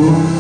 Oh,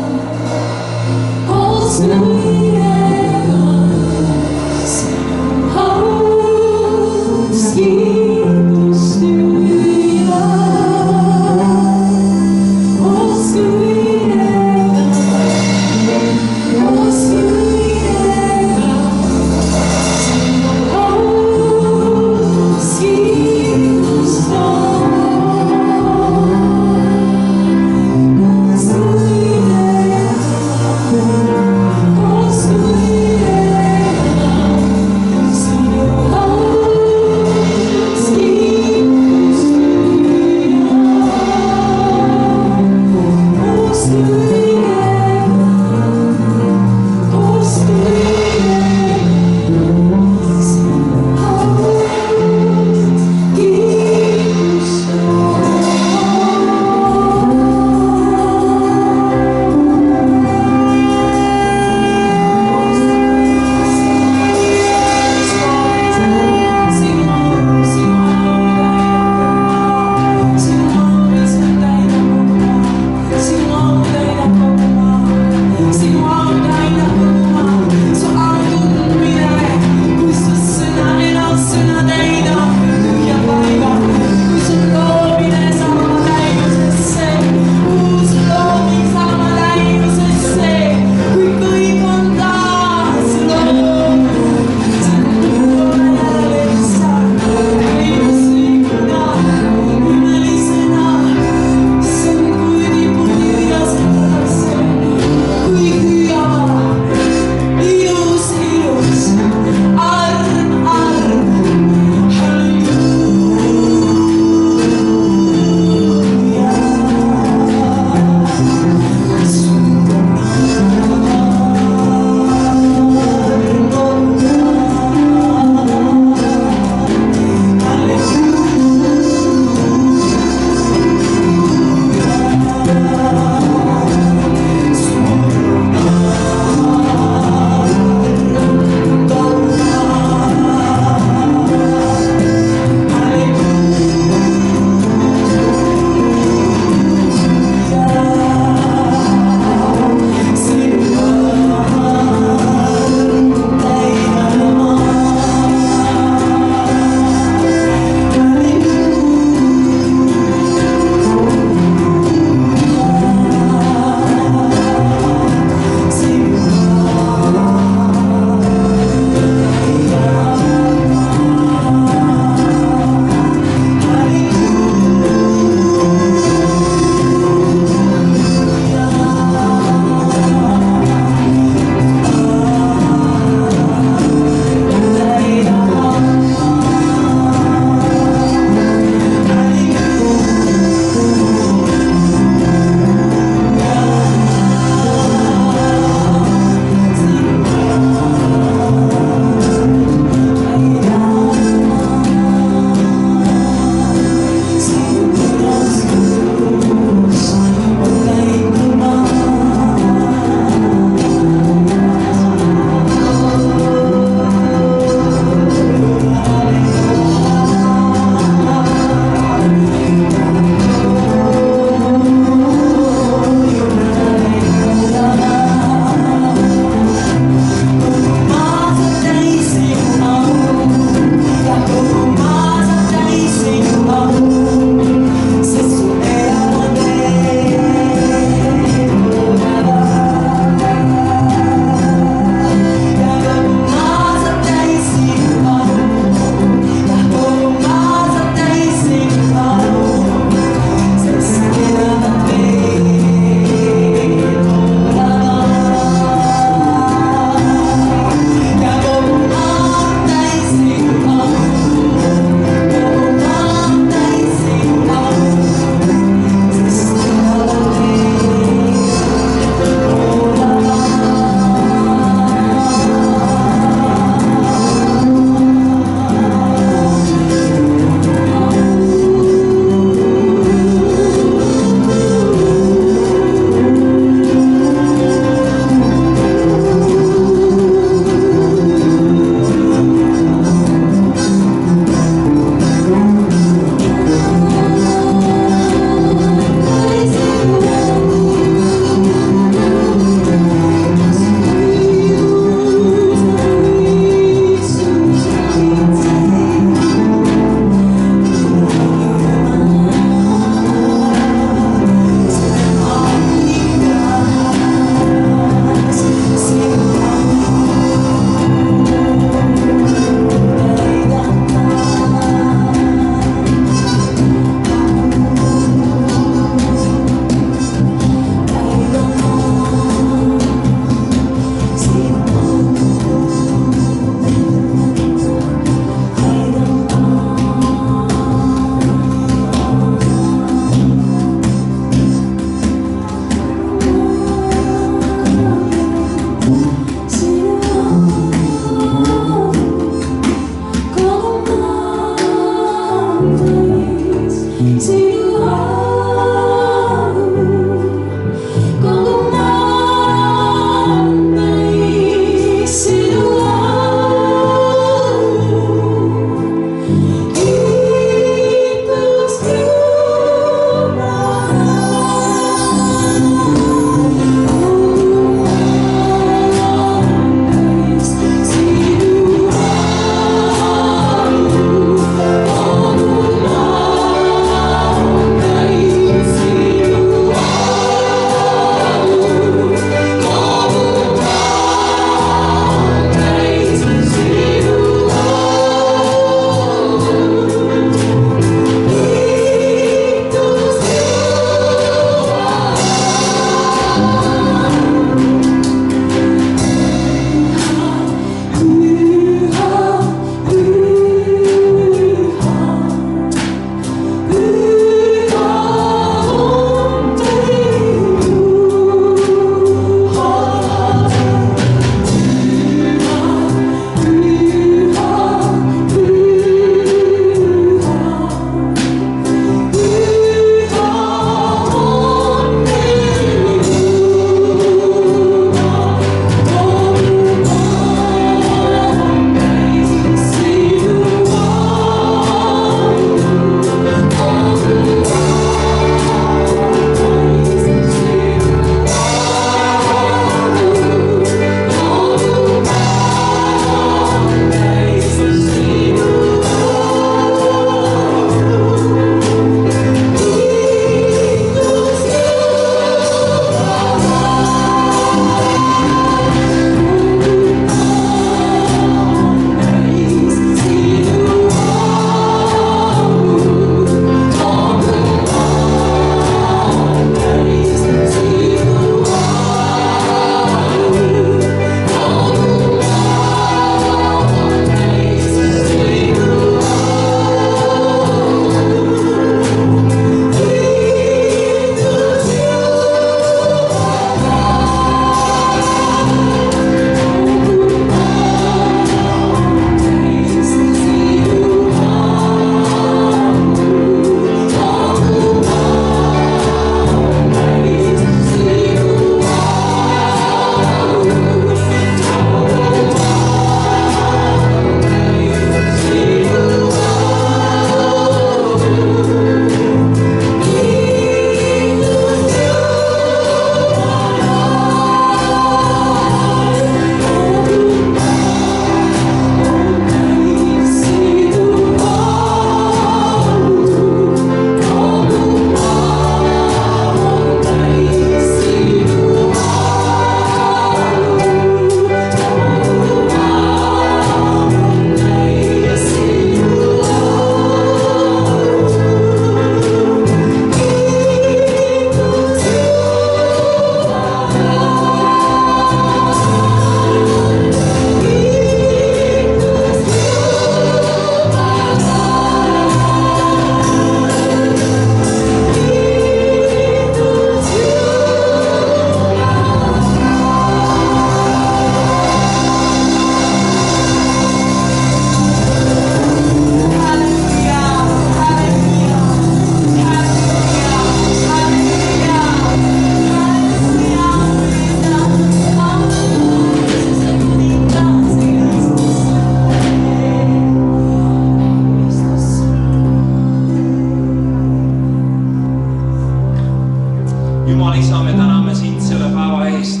Jumal isa, me täname sind selle päeva eest.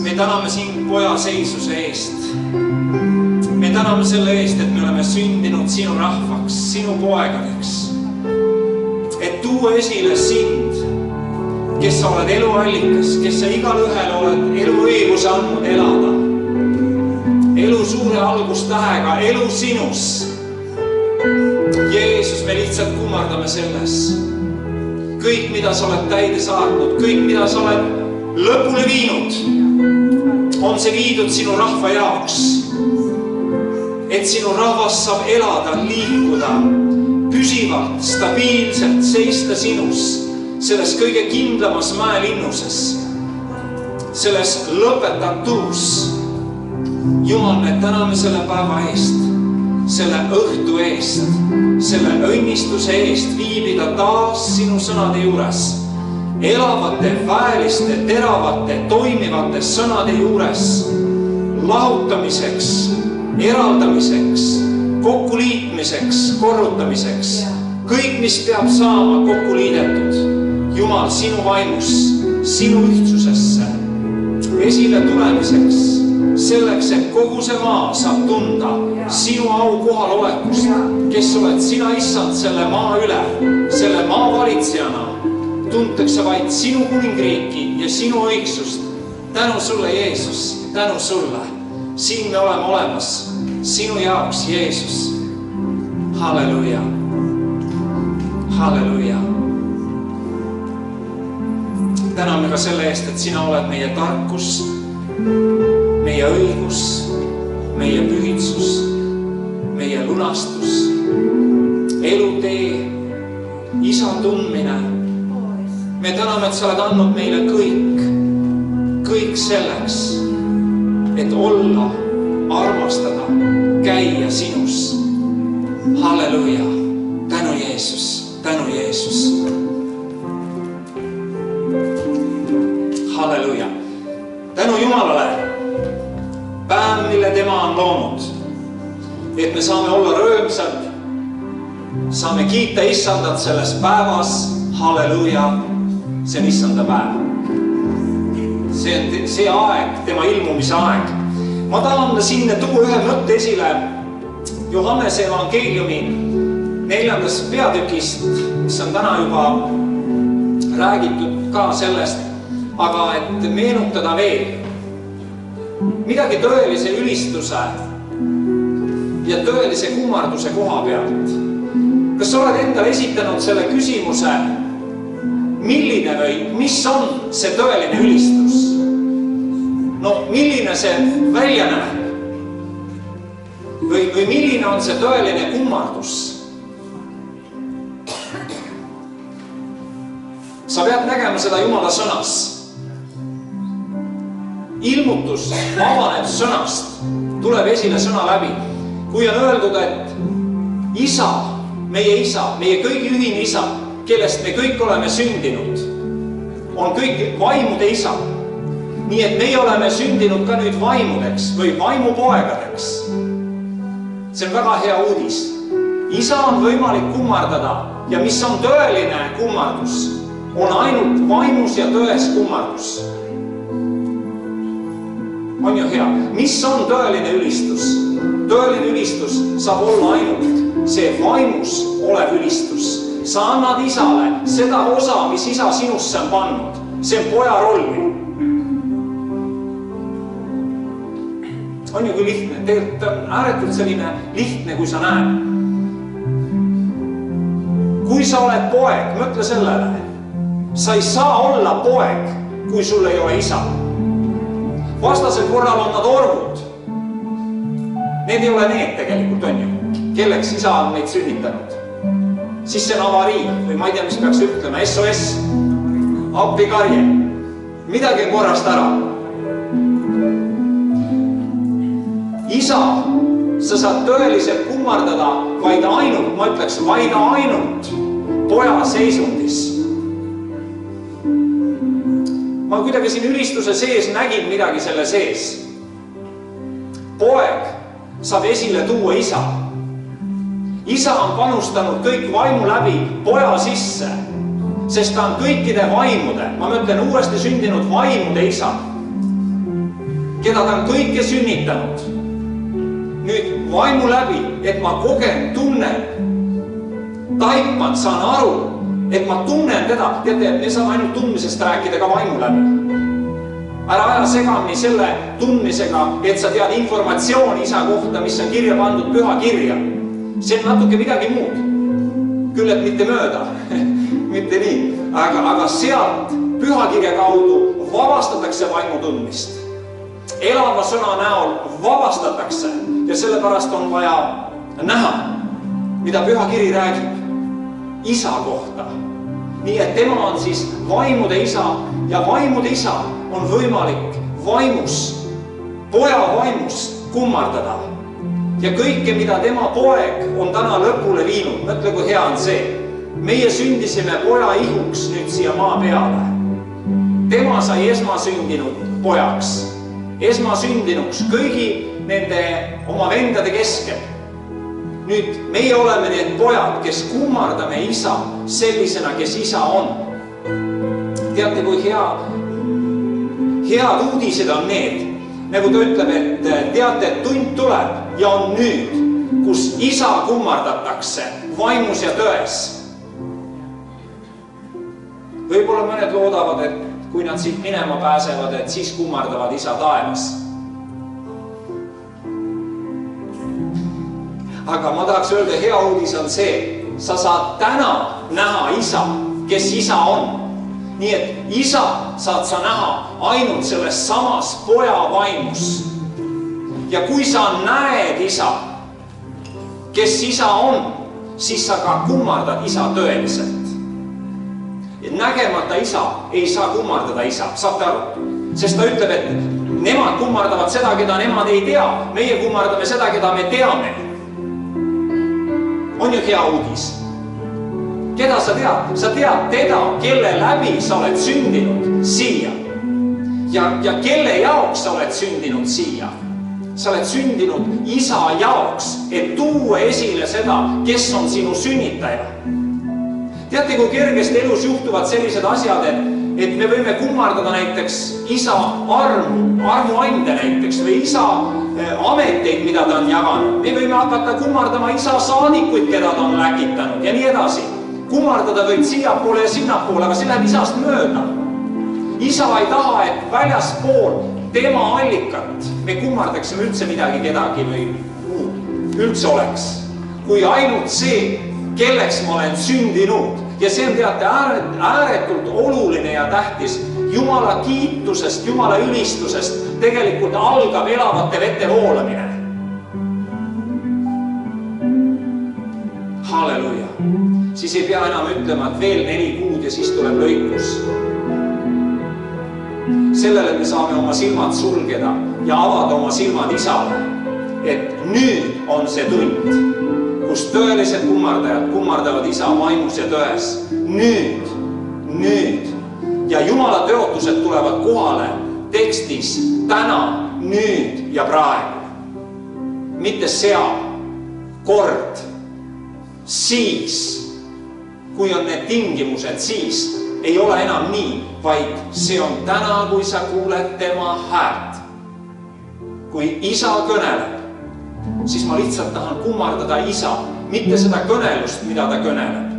Me täname sind poja seisuse eest. Me täname selle eest, et me oleme sündinud sinu rahvaks, sinu poegadeks. Et tuua esile sind, kes sa oled eluallikas, kes sa igal ühel oled eluõiguse andnud elada. Elu suure algustähega, elu sinus. Jeesus, me lihtsalt kummardame selles. Kõik, mida sa oled täide saatnud, kõik, mida sa oled lõpule viinud, on see viidud sinu rahva jaoks. Et sinu rahvas saab elada, liikuda, püsivalt, stabiilselt seista sinus, selles kõige kindlamas mäelinnuses, selles lõpetatuus. Jumal, me täname selle päeva eest, selle õhtu eest, selle õnnistuse eest viibida taas sinu sõnade juures, elavate, väeliste, teravate, toimivate sõnade juures, lahutamiseks, eraldamiseks, kokkuliitmiseks, korrutamiseks, kõik, mis peab saama kokku liidetud, Jumal, sinu vaimus, sinu ühtsusesse, esile tulemiseks, selleks, et kogu see maa saab tunda sinu au kohal olekust, kes oled sina issand selle maa üle, selle maa valitsejana, tuntakse vaid sinu kuningriiki ja sinu õigsust. Tänu sulle, Jeesus, tänu sulle. Siin me oleme olemas sinu jaoks, Jeesus. Halleluja. Halleluja. Täname ka selle eest, et sina oled meie tarkus, meie õigus, meie pühitsus, meie lunastus, elutee, isa tundmine. Me täname, et sa oled andnud meile kõik selleks, et olla, armastada, käia sinus. Halleluja, tänu Jeesus, tänu Jeesus. Halleluja, tänu Jumalale. Päev, mille tema on loonud, et me saame olla rõõmsad, saame kiita issandat selles päevas. Halleluja, see on issanda päev. See on see aeg, tema ilmumise aeg. Ma tahan sinna tuua ühe mõtte esile Johannese evangeeliumi 4. peatükist, mis on täna juba räägitud ka sellest, aga et meenutada veel midagi tõelise ülistuse ja tõelise kummarduse koha pealt. Kas sa oled endale esitanud selle küsimuse, milline või mis on see tõeline ülistus? No, milline see välja näeb? Või milline on see tõeline kummardus? Sa pead nägema seda Jumala sõnas. Ilmutus avanenud sõnast tuleb esile sõna läbi. Kui on öeldud, et isa, meie kõigi ühine isa, kellest me kõik oleme sündinud, on kõik vaimude isa. Nii et meie oleme sündinud ka nüüd vaimudeks või vaimupoegadeks. See on väga hea uudis. Isa on võimalik kummardada ja mis on tõeline kummardus, on ainult vaimus ja tões kummardus. On ju hea. Mis on tõeline ülistus? Tõeline ülistus saab olla ainult see vaimus olev ülistus. Sa annad isale seda osa, mis isa sinusse on pannud. See on poja rolli. On ju kui lihtne. Tegelikult on ääretult selline lihtne, kui sa näed. Kui sa oled poeg, mõtle sellele. Sa ei saa olla poeg, kui sul ei ole isa. Vastasel korral on nad orvud. Need ei ole need tegelikult, on ju. Kelleks isa on neid sünnitanud. Siis see on avarii või ma ei tea, mis peaks ütlema. SOS, appikarje. Midagi on korrast ära. Isa, sa saad tõeliselt kummardada vaid ainult, ma ütleks, vaid ainult poja seisundis. Ma kuidagi siin ülistuse sees nägin midagi selle sees. Poeg saab esile tuua isa. Isa on panustanud kõik vaimu läbi poja sisse. sest ta on kõikide vaimude, ma mõtlen uuesti sündinud vaimude isa, keda ta on kõike sünnitanud. Nüüd vaimu läbi, et ma kogen, tunnen, taipan, saan aru, et ma tunnen teda. Teate, me saame ainult tundmisest rääkida ka vaimu läbi. Ära aja segamini selle tundmisega, et sa tead informatsiooni isa kohta, mis on kirja pandud püha kirja. See on natuke midagi muud. Küll, et mitte mööda, mitte nii. Aga sealt pühakirja kaudu vabastatakse vaimu tundmist. Elava sõna näol vabastatakse ja sellepärast on vaja näha, mida pühakiri räägib isa kohta. Nii et tema on siis vaimude isa ja vaimude isa on võimalik vaimus, poja vaimus kummardada. Ja kõike, mida tema poeg on täna lõpule viinud, mõtle, kui hea on see. Meie sündisime poja ihuks nüüd siia maa peale. Tema sai esmasündinud pojaks, esmasündinuks kõigi nende oma vendade keskel. Nüüd meie oleme need pojad, kes kummardame isa sellisena, kes isa on. Teate, kui head uudised on need, nagu ta ütleb, et teate, et tund tuleb ja on nüüd, kus isa kummardatakse vaimus ja tões. Võib-olla mõned loodavad, et kui nad siit minema pääsevad, et siis kummardavad isa taevas. Aga ma tahaks öelda, hea uudis on see, sa saad täna näha isa, kes isa on. Nii et isa saad sa näha ainult selles samas poja vaimus. Ja kui sa näed isa, kes isa on, siis sa ka kummardad isa tõeliselt. Nägemata isa ei saa kummardada isa, saate aru? Sest ta ütleb, et nemad kummardavad seda, keda nemad ei tea. Meie kummardame seda, keda me teame. On ju hea uudis? Keda sa tead? Sa tead teda, kelle läbi sa oled sündinud siia. Ja kelle jaoks sa oled sündinud siia. Sa oled sündinud isa jaoks, et tuua esile seda, kes on sinu sünnitaja. Teate, kui kergesti elus juhtuvad sellised asjad, et me võime kummardada näiteks isa armuande näiteks või isa ameteid, mida ta on jaganud. Me võime hakata kummardama isa saadikuid, keda ta on läkitanud ja nii edasi. Kummardada võid siiapoole ja sinnapoole, aga see läheb isast mööda. Isa ei taha, et väljaspool tema allikat me kummardaksime üldse midagi kedagi või muud üldse oleks. Kui ainult see, kelleks ma olen sündinud. Ja see on teate ääretult oluline ja tähtis. Jumala kiitusest, Jumala ülistusest tegelikult algab elavate vete voolamine. Halleluja. Siis ei pea enam ütlema, et veel 4 kuud ja siis tuleb lõikus. Sellele me saame oma silmad sulgeda ja avada oma silmad isale, et nüüd on see tund, kus tõelised kummardajad kummardavad isa vaimus ja tões. Nüüd. Ja Jumala tõotused tulevad kohale tekstis täna, nüüd ja praegu. Mitte seal, kord, siis, kui on need tingimused, siis ei ole enam nii, vaid see on täna, kui sa kuuled tema häält. Kui isa kõneleb, siis ma lihtsalt tahan kummardada isa, mitte seda kõnelust, mida ta kõneleb.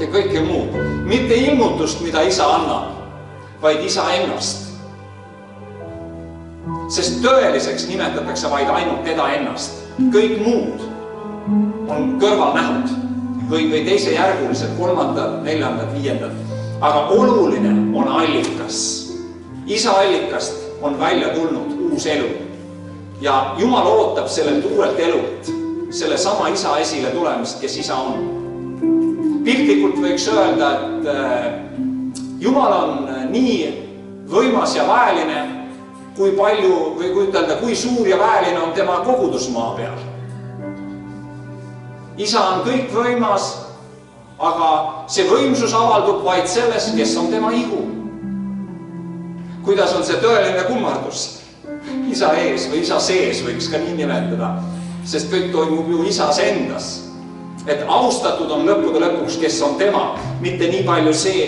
Ja kõike muud. Mitte ilmutust, mida isa annab, vaid isa ennast. Sest tõeliseks nimetatakse vaid ainult teda ennast. Kõik muud on kõrvalnähud või teisejärgulised, 3., 4., 5. Aga oluline on allikas. Isa allikast on välja tulnud uus elu. Ja Jumal ootab sellelt uuelt elult, selle sama isa esile tulemist, kes isa on. Piltlikult võiks öelda, et Jumal on nii võimas ja väeline, kui palju, või kui ütelda, kui suur ja väeline on tema kogudus maa peal. Isa on kõik võimas, aga see võimsus avaldub vaid selles, kes on tema ihu. Kuidas on see tõeline kummardus? Isa ees või isa sees võiks ka nii nimetada, sest kõik toimub ju isas endas. et austatud on lõppude lõpuks, kes on tema, mitte nii palju see,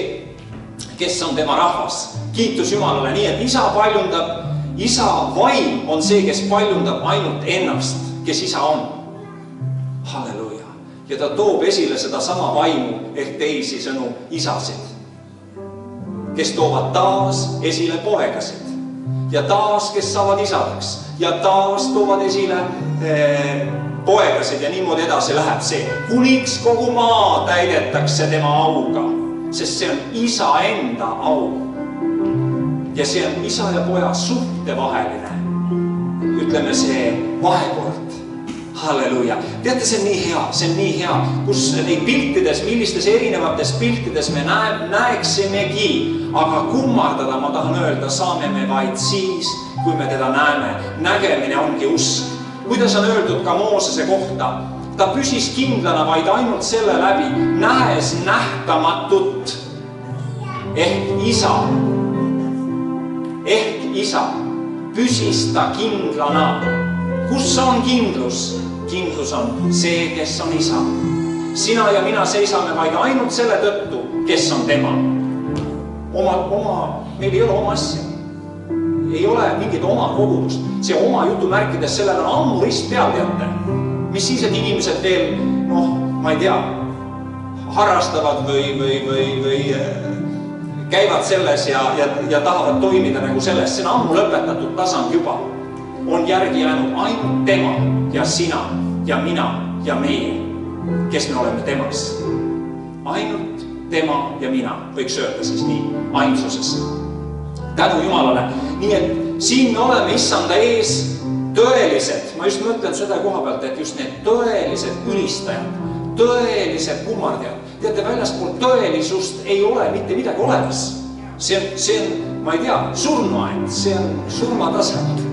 kes on tema rahvas. Kiitus Jumalale, nii et isa paljundab, isa vaim on see, kes paljundab ainult ennast, kes isa on. Halleluja. Ja ta toob esile seda sama vaimu ehk teisi sõnu isasid, kes toovad taas esile poegasid ja taas, kes saavad isadeks ja taas toovad esile poegasid ja niimoodi edasi läheb see. Kuniks kogu maa täidetakse tema auga, sest see on isa enda au. Ja see on isa ja poja suhtevaheline, ütleme see vahekord. Halleluja. Teate, see on nii hea, kus neid piltides, millistes erinevates piltides me näeksimegi, aga kummardada, ma tahan öelda, saame me vaid siis, kui me teda näeme. Nägemine ongi usk. Kuidas on öeldud ka Moosese kohta, ta püsis kindlana vaid ainult selle läbi, nähes nähtamatut ehk isa, püsis ta kindlana. Kus on kindlus? Kindlus on see, kes on isa. Sina ja mina seisame vaid ainult selle tõttu, kes on tema. Meil ei ole oma asja. Ei ole mingit oma kogudust. See oma jutumärkides sellel on ammu rist peal, teate. Mis siis, et inimesed veel, ma ei tea, harrastavad või käivad selles ja tahavad toimida nagu selles. See on ammu lõpetatud tasand juba. On järgi jäänud ainult tema ja sina ja mina ja meie, kes me oleme temas. Ainult tema ja mina, võiks öelda siis nii, ainsuses. Tänu Jumalale. Nii et siin me oleme issanda ees tõelised. Ma just mõtlen seda koha pealt, et just need tõelised ülistajad, tõelised kummardjad. Teate, väljaspool tõelisust ei ole mitte midagi olemas. See on, ma ei tea, surnuaed, see on surmatasand.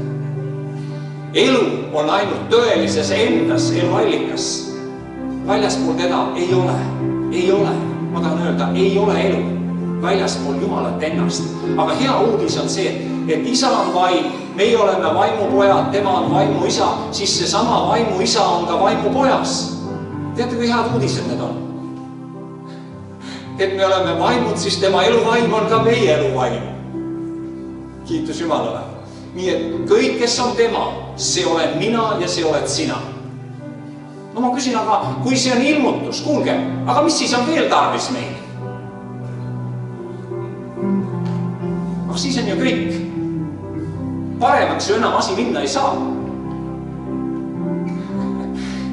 Elu on ainult tõelises endas eluallikas. Väljaspool teda ei ole. Ma tahan öelda, ei ole elu väljaspool Jumalat ennast. Aga hea uudis on see, et isa on vaim, meie oleme vaimupojad, tema on vaimu isa, siis see sama vaimu isa on ka vaimu pojas. Teate, kui head uudised need on? Et me oleme vaimud, siis tema eluvaim on ka meie eluvaim. Kiitus Jumalale. Nii et kõik, kes on tema, see olen mina ja see oled sina. No ma küsin, aga kui see on ilmutus, kuulge, aga mis siis on veel tarvis meil? Aga siis on ju kõik. Paremaks ju enam asi minna ei saa.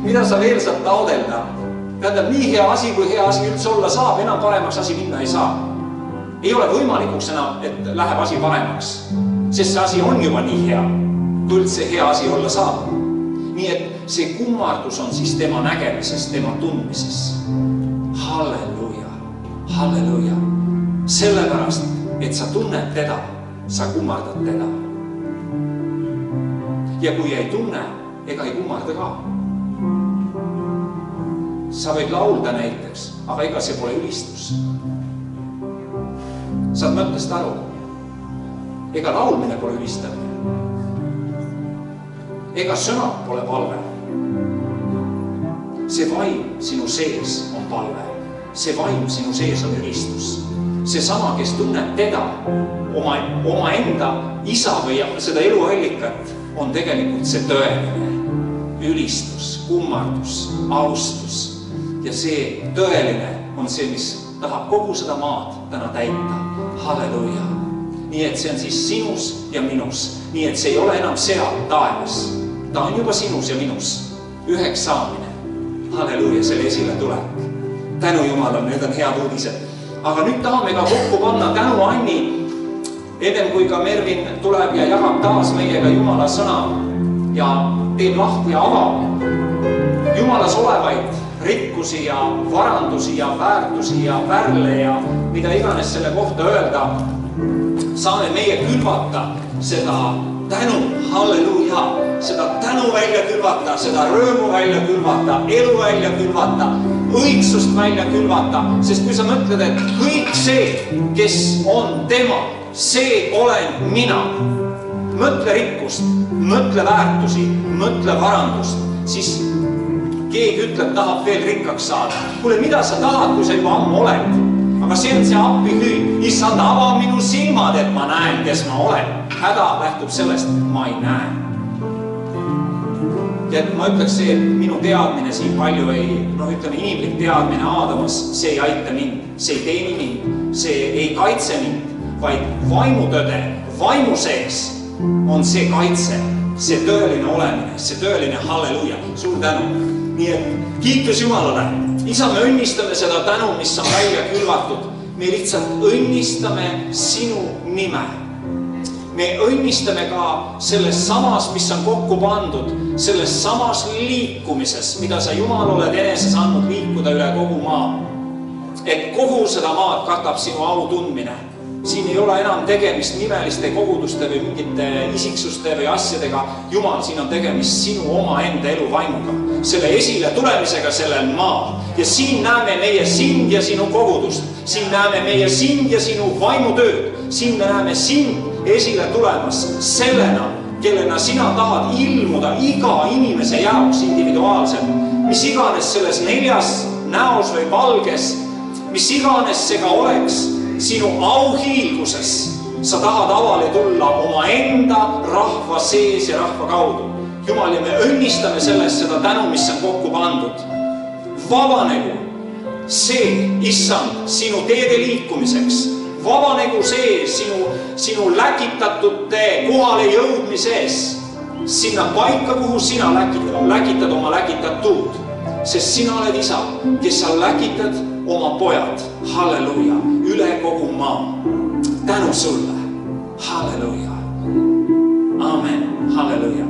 Mida sa veel saad taodelda? Tähendab, nii hea asi, kui hea asi üldse olla saab, enam paremaks asi minna ei saa. Ei ole võimalikuks enam, et läheb asi paremaks. Sest see asi on juba nii hea, kui üldse hea asi olla saab. Nii et see kummardus on siis tema nägemises, tema tundmises. Halleluja, halleluja. Sellepärast, et sa tunned teda, sa kummardad teda. Ja kui ei tunne, ega ei kummarda ka. Sa võid laulda näiteks, aga ega see pole ülistus. Saad mõttest aru? Ega laulmine pole ülistamine. Ega sõnad pole palve. See vaim sinu sees on palve. See vaim sinu sees on ülistus. See sama, kes tunneb teda, oma enda isa või seda eluallikat, on tegelikult see tõeline ülistus, kummardus, austus. Ja see tõeline on see, mis tahab kogu seda maad täna täita. Halleluja. Nii et see on siis sinus ja minus. Nii et see ei ole enam seal taevas. Ta on juba sinus ja minus. Üheks saamine. Halleluja, selle esile tulek. Tänu Jumalale, need on head uudised. Aga nüüd tahame ka kokku panna tänu Anni, ennem kui ka Mervin tuleb ja jagab taas meiega Jumala sõna ja teeb lahti ja avab Jumalas olevaid rikkusi ja varandusi ja väärtusi ja pärle ja mida iganes selle kohta öelda, saame meie külvata seda tänu, halleluja, seda tänu välja külvata, seda rõõmu välja külvata, elu välja külvata, õigsust välja külvata, sest kui sa mõtled, et kõik see, kes on tema, see olen mina. Mõtle rikkust, mõtle väärtusi, mõtle varandust, siis keegi ütleb, tahab veel rikkaks saada. Kuule, mida sa tahad, kui sa juba ammu oled? Aga see on see appihüüd. Issand, ava minu silmad, et ma näen, kes ma olen. Häda lähtub sellest, ma ei näe. Ja ma ütleks see, et minu teadmine siin palju ütleme, inimlik teadmine Aadamas, see ei aita mind, see ei teeni mind, see ei kaitse mind, vaid vaimutöde, vaimu sees on see kaitse, see tõeline olemine, see tõeline halleluja. Suur tänu. Nii et kiitus Jumalale. Isa, me õnnistame seda tänu, mis on välja külvatud. Me lihtsalt õnnistame sinu nime. Me õnnistame ka selles samas, mis on kokku pandud, selles samas liikumises, mida sa Jumal oled eneses andnud liikuda üle kogu maa. Et kogu seda maad katab sinu au tundmine. Siin ei ole enam tegemist nimeliste koguduste või mingite isiksuste või asjadega. Jumal, siin on tegemist sinu oma enda elu vaimuga. Selle esile tulemisega sellel maal. Ja siin näeme meie sind ja sinu kogudust. Siin näeme meie sind ja sinu vaimutööd. Siin me näeme sind esile tulemas sellena, kellena sina tahad ilmuda iga inimese jaoks individuaalselt. Mis iganes selles 4 näos või valges, mis iganes see ka oleks, sinu auhiilguses sa tahad avale tulla oma enda rahva sees ja rahva kaudu. Jumal, ja me õnnistame sellest seda tänu, mis on kokku pandud. Vabanegu see, issand, sinu teede liikumiseks. Vabanegu see sinu läkitatute kohale jõudmises sinna paika, kuhu sina läkitad oma läkitatud. Sest sina oled isa, kes sa läkitad oma pojad, halleluja, üle kogu maa. Tänu sulle, halleluja. Amen, halleluja.